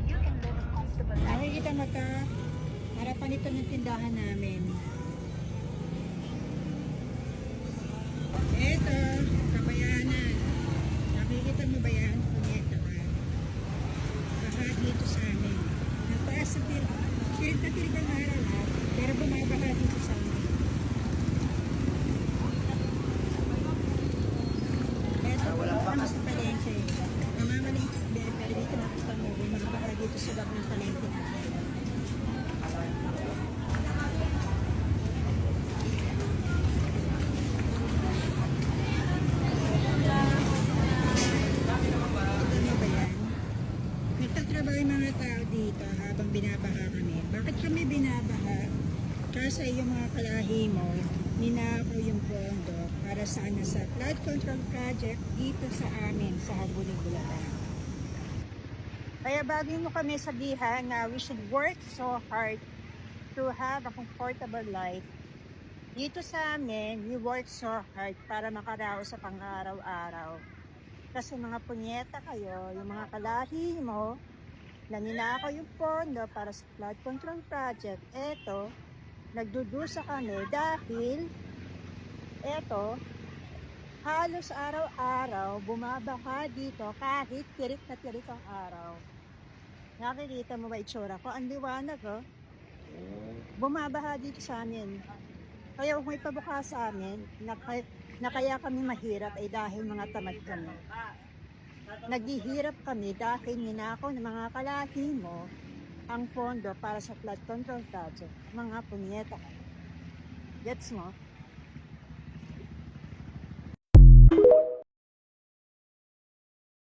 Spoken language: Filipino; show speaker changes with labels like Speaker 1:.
Speaker 1: you can live a comfortable life.
Speaker 2: Nakikita mo ka, harapan ito ng tindahan namin. Eto, Kabayanan. Nakikita mo ba yan? Punyeta ka. Baha dito sa amin. Nataas sa tirik na tirik ang araw ha, pero bumabaha dito sa amin. Eto, ano sa palengke. Namamaling, pero dito nakita mo, bumabaha dito sa bag ng palengke natin. Ano ba yan? Nagtatrabaho yung mga tao dito habang binabaha kami. Bakit kami binabaha? Kasi yung mga kalahi mo, ninakaw yung pondo para sana sa flood control project dito sa amin, sa Hagunig, Bulacan. Kaya bago mo kami sabihan na we should work so hard to have a comfortable life, dito sa amin, we work so hard para makaraos sa pang-araw-araw. Kasi mga punyeta kayo, yung mga kalahi mo, na ninakaw yung pondo para sa flood control project, eto, nagdudusa kami dahil, eto, halos araw-araw, bumabaha dito kahit tirik na tirik ang araw. Nakikita mo ba itsura ko? Ang liwanag, oh. Bumabaha dito sa amin. Kaya kung may pabuka sa amin, na kaya kami mahirap ay dahil mga tamad kami. Naghihirap kami dahil ninakaw ng mga kalahi mo ang pondo para sa flood control project. Mga punyeta. Gets mo?